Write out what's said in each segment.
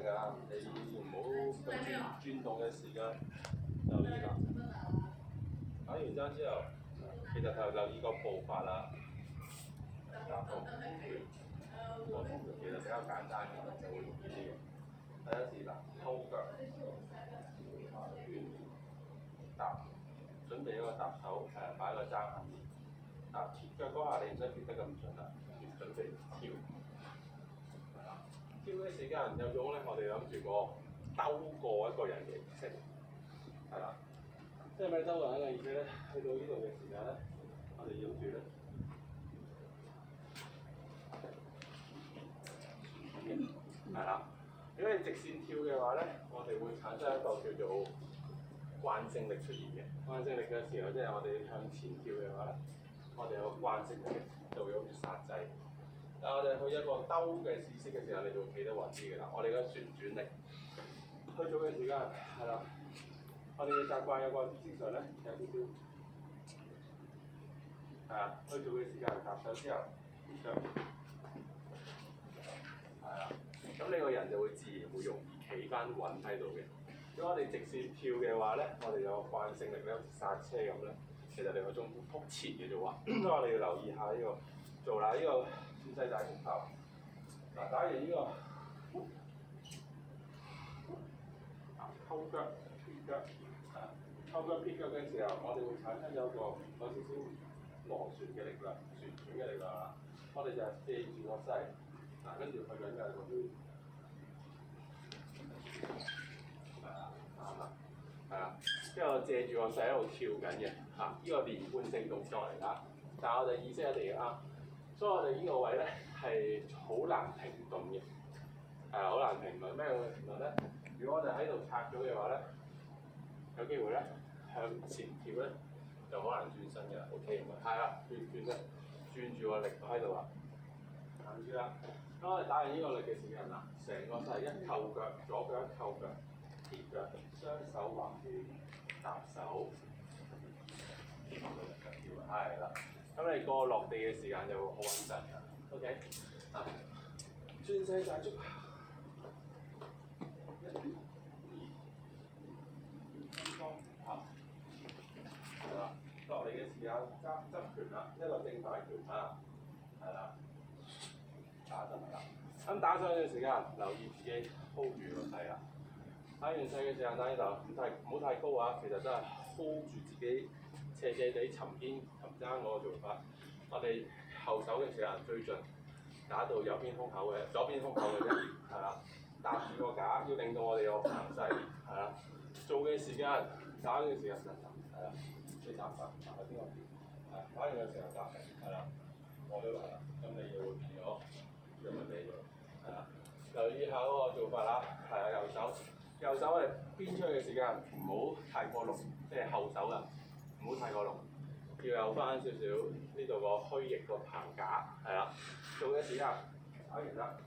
㗎啦，你唔好咁轉動嘅時間留意啦。打完針之後，其實就留意個步伐啦。踏步，我其實比較簡單嘅，就會容易啲嘅。第一次嗱，勾腳，踏，準備一個踏手，擺個踭下面。嗱，貼腳嗰下你唔使貼得咁準啦，準備跳。跳嘅時間有種咧，我哋諗住個兜過一個人嘅儀式，係啦。即係咪兜過一個儀式咧？去到呢度嘅時間咧，我哋要住咧。係啦，如果你直線跳嘅話咧，我哋會產生一個叫做慣性力出現嘅。慣性力嘅時候，即係我哋向前跳嘅話咧，我哋有個慣性力就會好似煞掣。但我哋去一個兜嘅姿勢嘅時候，你就會企得穩啲嘅啦。我哋嘅旋轉力去做嘅時間係啦，我哋嘅習慣有個姿勢上咧有少少係啊，去做嘅時間踏上之後，上係啊，咁你個人就會自然會容易企翻穩喺度嘅。如果我哋直線跳嘅話咧，我哋有個慣性力咧，好似剎車咁咧，其實你有種撲前嘅做法，咁我哋要留意下呢個做啦，呢個姿勢大紅頭。嗱，打完呢個扣腳、撇腳，扣腳撇腳嘅時候，我哋會產生有個少少螺旋嘅力量、旋轉嘅力量啦。我哋就係借住個勢，跟住去緊嘅個圈，係啊，之後借住個勢喺度跳緊嘅，呢個連貫性動作嚟㗎。但係我哋意識一定要啱，所以我哋呢個位咧係好難停頓嘅，好難停頓。咩叫停頓咧？如果我哋喺度拆咗嘅話咧，有機會咧向前跳咧就好難轉身嘅。OK， 係啦，轉咧，轉住個力喺度啦，行住啦。當我哋打完呢個力嘅時間啦，成個勢一扣腳，左腳一扣腳，貼腳，雙手橫住搭手，係啦。咁你個落地嘅時間就會好穩陣㗎。OK， 轉勢大足，係啦。落嚟嘅時間執拳啦，一個正反拳啊，係啦，打就係啦。咁打上去嘅時間，留意自己 hold 住個勢啦。打完勢嘅時間，打呢度唔好太高啊，其實都係 hold 住自己。斜斜地沉肩擒踭嗰個做法，我哋後手嘅時間最盡打到右邊胸口嘅，左邊胸口嘅啫，係啦。搭住個架，要令到我哋有膨勢，係啦。做嘅時間，打嘅時間係啦。你打實，打喺邊個邊？打完嘅時候打，係啦。過咗嚟啦，咁你要變咗咁嘅味道，係啦。留意下嗰個做法啦，係啊，右手我哋邊出去嘅時間唔好太過濃，即係後手㗎。唔好太過濃，要有翻少少呢度個虛翼個棚架，係啦。做嘅時間打完啦，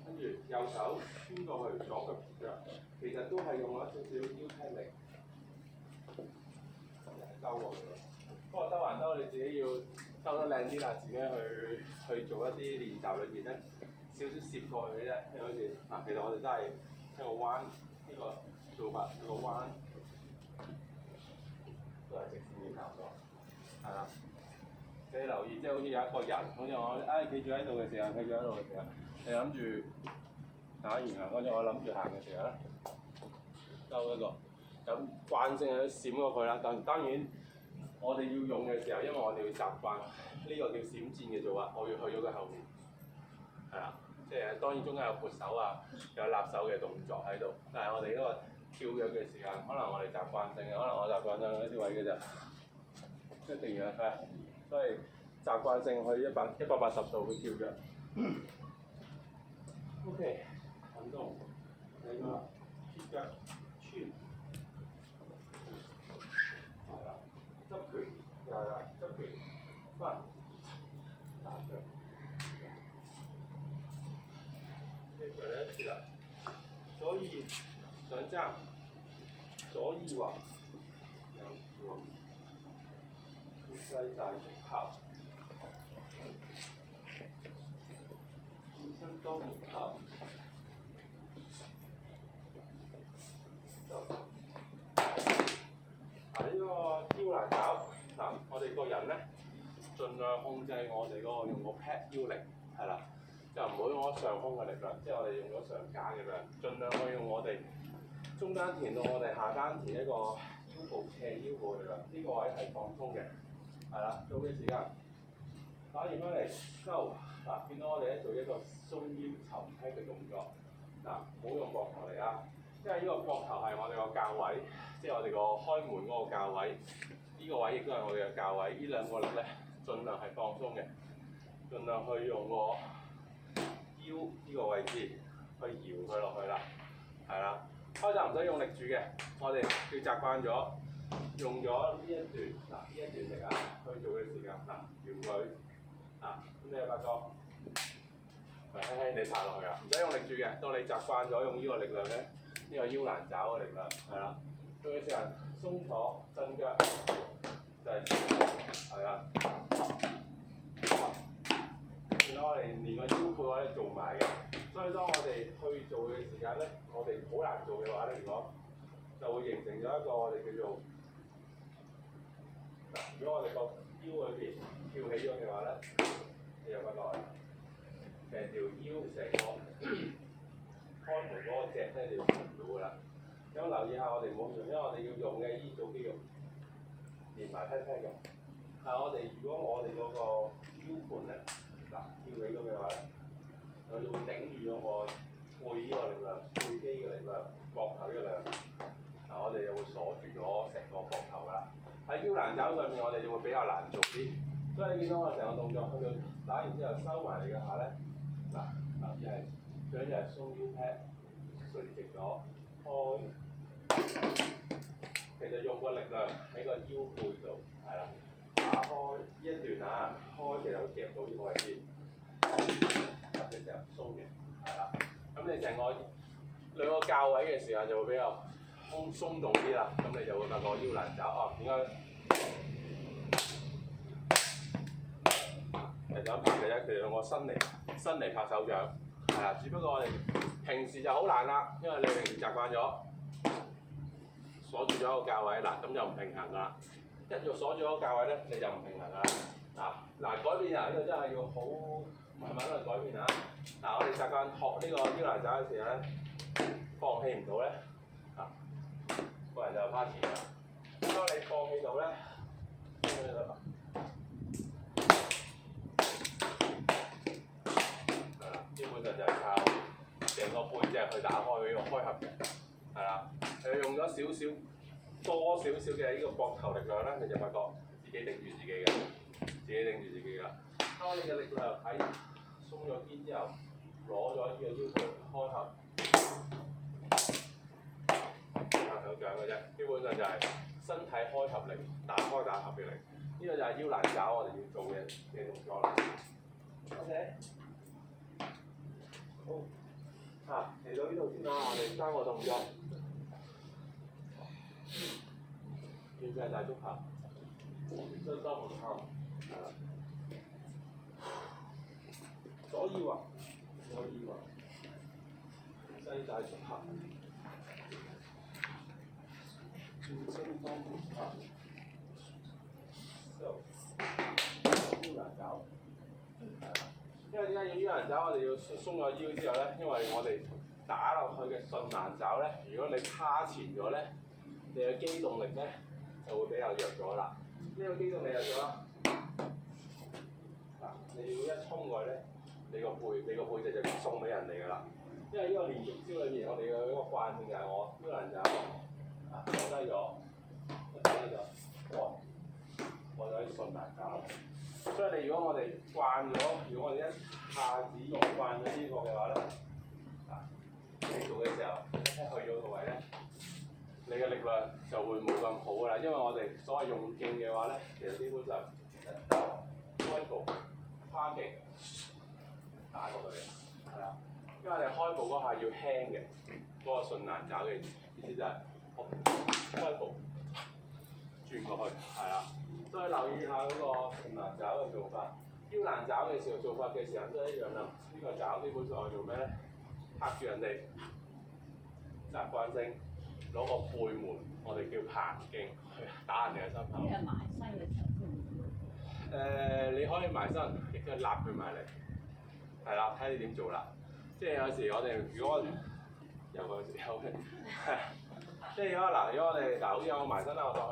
跟住右手穿過去，左腳撇腳，其實都係用咗少少腰踢力，兜過去。不過兜還兜，你自己要兜得靚啲啦，自己去做一啲練習裏邊咧，少少攝過去嘅啫，即係好似其實我哋都係一個彎呢個做法，一個彎。都係直線嘅動作，係啦。你留意，即係好似有一個人，好似我企住喺度嘅時候，企住喺度嘅時候，你諗住打完行，跟住我諗住行嘅時候咧，兜一個，咁慣性係閃過去啦。當然，我哋要用嘅時候，因為我哋要習慣呢個叫閃箭嘅做法，我要去咗佢後面，係啦。即係當然中間有撥手啊，有立手嘅動作喺度，但係我哋嗰個跳躍嘅時間，可能我哋習慣性嘅，可能我習慣咗呢啲位嘅啫，一定要係，所以習慣性去180度去跳躍。OK， 運動，嚟個撇腳穿，係啦，執拳，係啦，執拳，翻，打腳，呢個咧係啦，左耳上踭。左耳橫，右耳橫，西大直後，轉身多門後，腰難找嗱，我哋個人咧，盡量控制我哋嗰個用個 pad 腰力係啦，就唔好用咗上胸嘅力量，即係我哋用咗上架嘅力量，盡量去用我哋中間田到我哋下間田一個腰部斜腰部力量，呢、個位係放鬆嘅，係啦，做嘅時間打完翻嚟收嗱，見到我哋咧做一個鬆腰沉踢嘅動作嗱，唔好用膊頭嚟啊！因為呢個膊頭係我哋個較位，即係我哋個開門嗰個較位，呢、個位亦都係我哋嘅較位。呢兩個力咧，盡量係放鬆嘅，盡量去用個腰呢個位置去搖佢落去啦，係啦。開閘唔使用力住嘅，我哋要習慣咗用咗呢一段嗱呢一段力啊去做嘅時間嗱搖佢啊，咁你有發覺輕輕地拍落去啊，唔使用力住嘅。當你習慣咗用呢個力量咧。呢個腰難找嘅力量，係啦，做嘅時候鬆坐伸腳，就係啦。見到我哋連個腰背我哋做埋嘅，所以當我哋去做嘅時間咧，我哋好難做嘅話咧，如果就會形成咗一個我哋叫做嗱，如果我哋個腰裏邊翹起咗嘅話咧，你有發覺成條腰成個開門嗰個脊咧，你要做唔到㗎啦。咁留意下我哋唔好用，因為我哋要用嘅依組肌肉連埋批嘅。但係如果我哋嗰個腰盤咧嗱翹起咗嘅話咧，佢就會頂住咗我背呢個力量、背肌嘅力量、膊頭嘅力量。嗱，我哋就會鎖住咗成個膊頭㗎啦。喺腰難找上面，我哋就會比較難做啲。所以你見到我成個動作去到打完之後收埋嚟嘅下咧，嗱留意係。最緊要係鬆腰 pad，垂直咗開，其實用個力量喺個腰背度，係啦，打開呢一段啊，開其實會夾到呢個位置，或者就鬆嘅，係啦。咁你成個兩個較位嘅時候就會比較鬆動啲啦，咁你就會發覺腰難找啊，點解？係咁拍嘅啫，佢哋用個伸嚟拍手掌。係啦，只不過我哋平時就好難啦，因為你平時習慣咗鎖住咗一個較位，嗱咁就唔平衡㗎啦。一要鎖住嗰個較位咧，你就唔平衡㗎啦。嗱改變啊，呢個真係要好慢慢去改變啊。嗱，我哋習慣學呢個腰難找嘅時候咧，放棄唔到咧，個人就趴前啦。當你放棄到咧，基本上就係靠成個背脊去打開呢個開合嘅，係啦。用咗多少少嘅呢個膊頭力量咧，你就發覺自己頂住自己嘅，自己頂住自己㗎。當你嘅力量喺鬆咗肩之後，攞咗呢個腰部開合，拍手掌嘅啫。基本上就係身體開合力、打合嘅力。呢個就係腰難找我哋要做嘅動作啦。OK。好，嚟到呢度先啦，我哋3個動作，現在大足球，這都唔錯，係啦。左腰啊，西大足球，全身方向，腰難找。因為點解要腰難找？我哋要鬆咗腰之後咧，因為我哋打落去嘅順難找咧，如果你趴前咗咧，你嘅機動力咧就會比較弱咗啦。呢個機動力弱咗，嗱，你要一衝過去咧，你個背脊就送俾人哋㗎啦。因為呢個連續招裏面，我哋嘅一個慣性就係我腰難找，坐低咗，我就可以順難找。所以如果我哋慣咗，如果我哋一下子用慣咗呢個嘅話咧，你做嘅時候一去咗個位咧，你嘅力量就會冇咁好㗎啦。因為我哋所謂用勁嘅話咧，其實基本上開步、跨勁打過去嘅，係啦。因為你開步嗰下要輕嘅，嗰個順難找嘅意思就係開步轉過去，係啦。所以留意下嗰個順難找嘅做法，腰難找嘅時候做法嘅時候都一樣啦。呢個找基本上係做咩咧？拍住人哋，習慣性攞個背門，我哋叫棚勁去打人哋嘅心口。即係埋身嘅時候先唔會。你可以埋身，亦都係揦佢埋嚟，係啦，睇你點做啦。即係有時我哋如果有即係如果我哋好似我埋身啦，我當佢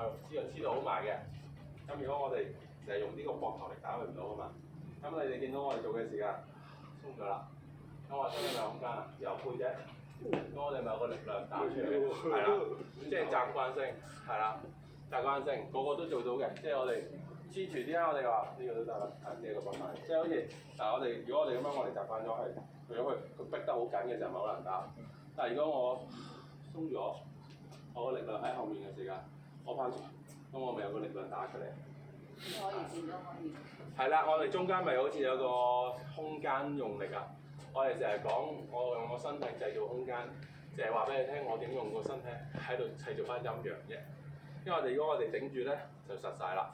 黐到好埋嘅。咁如果我哋成日用呢個膊頭嚟打佢唔到啊嘛，咁你哋見到我哋做嘅時間鬆咗啦。咁我身有兩空間啊，有背啫。咁我哋咪有個力量打出嚟，係啦，即係習慣性，係啦，習慣性，個個都做到嘅。即係我哋黐住啲啦，我哋話呢個都得啦，係呢個膊頭。即係好似如果我哋咁樣，我哋習慣咗係，如果佢逼得好緊嘅時候，咪好難打。但係如果我鬆咗，我個力量喺後面嘅時間，我翻轉，咁我咪有個力量打出嚟。可以變咗可以。係啦，我哋中間咪好似有個空間用力啊！我哋成日講，我用個身體製造空間，淨係話俾你聽，我點用個身體喺度製造翻陰陽啫。因為如果我哋頂住咧，就實晒啦，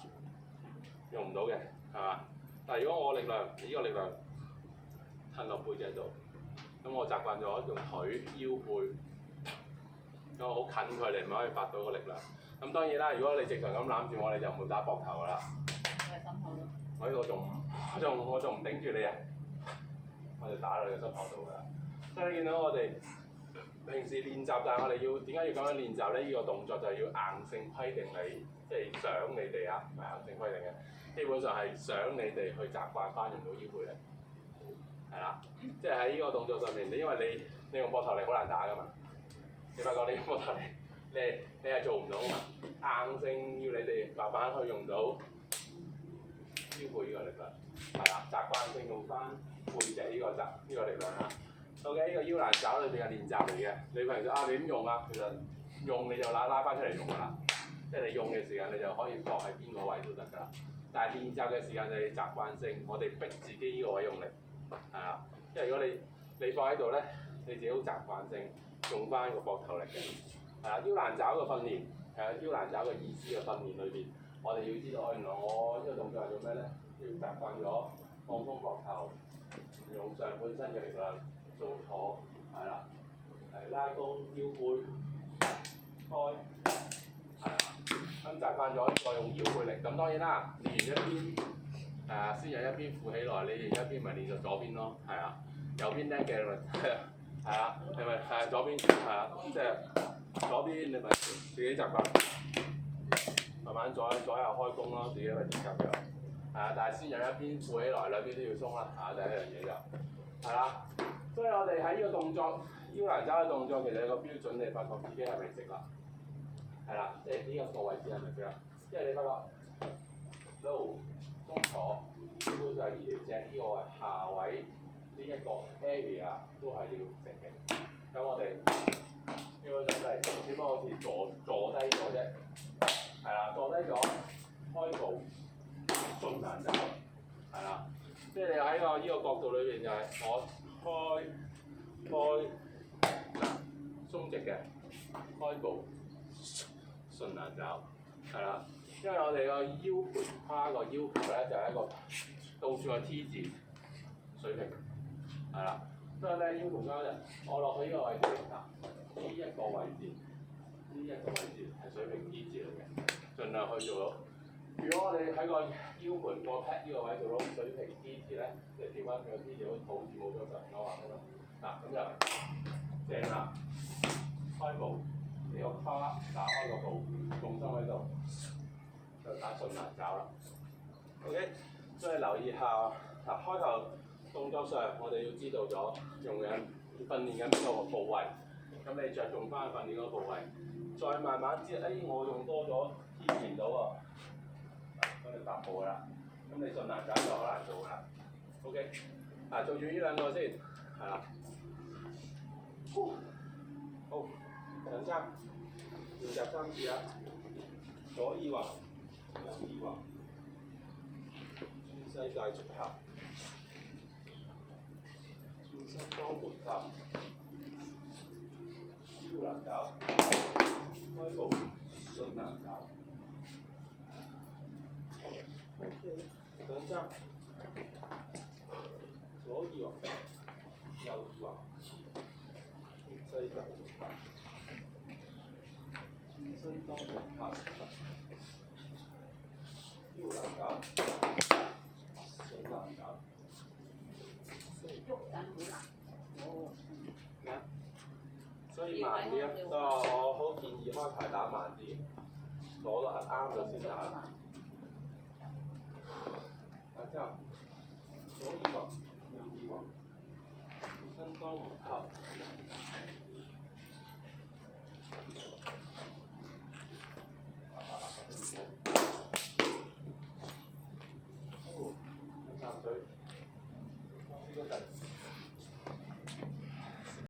用唔到嘅，係嘛？但係如果我力量，呢個力量褪落背脊度，咁我習慣咗用腿、腰、背，咁我好近距離咪可以發到個力量。咁當然啦，如果你直常咁攬住我，你就唔會打膊頭㗎啦。係心口咯。我仲唔頂住你啊！我哋打落你個膝頭度㗎啦。所以你見到我哋平時練習，但係我哋點解要咁樣練習咧？呢個動作就係要硬性規定你，即係想你哋啊，唔係硬性規定嘅。基本上係想你哋去習慣翻用到腰背力，係啦。即係喺呢個動作上面，因為你用膊頭力好難打㗎嘛。你發覺你用膊頭力，你係做唔到㗎嘛。硬性要你哋慢慢去用到腰背呢個力量，係啦，習慣性用翻背脊呢個力量啦。OK，呢個腰欄爪裏邊嘅練習嚟嘅。你平時你點用啊？其實用你就拉翻出嚟用㗎啦。即係你用嘅時間，你就可以放喺邊個位都得㗎啦。但係練習嘅時間就係習慣性，我哋逼自己呢個位用力，係啦。因為如果你放喺度咧，你自己好習慣性用翻個膊頭力嘅。係啦，腰欄爪嘅訓練，腰欄爪嘅意思嘅訓練裏邊，我哋要知道原來我呢個動作係做咩咧？要習慣咗放鬆膊頭，用上半身嘅力量做坐，係啦，拉弓腰背開，係啦，咁習慣咗再用腰背力。咁當然啦，練完一邊先有一邊扶起來，你練一邊咪練咗左邊咯，係啊，右邊叻嘅咪係啊，你咪左邊係啊，即係左邊你咪自己習慣，慢慢左右開弓咯，自己咪練習咗。但係先有一邊扶起來，兩邊都要鬆啦，第一樣嘢就係啦。所以我哋喺呢個動作腰欄爪嘅動作，其實有個標準，你發覺自己係咪直啦？係啦，即係呢個位置係咪直啦？因為你發覺都中坐，基本上呢條脊呢個位下位呢一個 area 都係要直嘅。咁我哋基本上都係，只不過好似坐低咗啫。係啦，坐低咗，開步。順欄爪，係啦，即係你喺呢個角度裏邊就係我開鬆直嘅開步順欄爪，係啦，因為我哋個腰盤跨個要求咧就係一個倒轉個 T 字水平，係啦，所以咧腰盤跨就我落去呢個位置嗱，呢一個位置係水平 T 字嚟嘅，盡量去做到。如果我哋喺個腰盤個 pad 呢個位做到水平 T 字咧，即係調翻佢個 T 字好似冇咗上咗話咁咯。嗱咁就正啦，開步，呢個胯打開個步，重心喺度，就打順欄爪啦。OK， 所以留意下嗱，開頭動作上我哋要知道咗用緊訓練緊邊個部位，咁你着重翻訓練嗰個部位，再慢慢知我用多咗 T 字唔到喎。咁你踏步㗎啦，咁你順欄爪就好難做㗎啦。OK， 做住呢兩個先，係啦。好，緊張，練習3次啊。左耳橫，右耳橫，轉世界足下，轉身當門塔，腰欄爪，開步，順欄爪。緊張，左耳橫，右耳橫，轉世界足下。最多。好，右欄杆，左欄杆。喐緊好難。哦。所以慢啲啊，我好建議開牌打慢啲，攞得啱咗先打。然之後左耳環，右耳環，身當回合。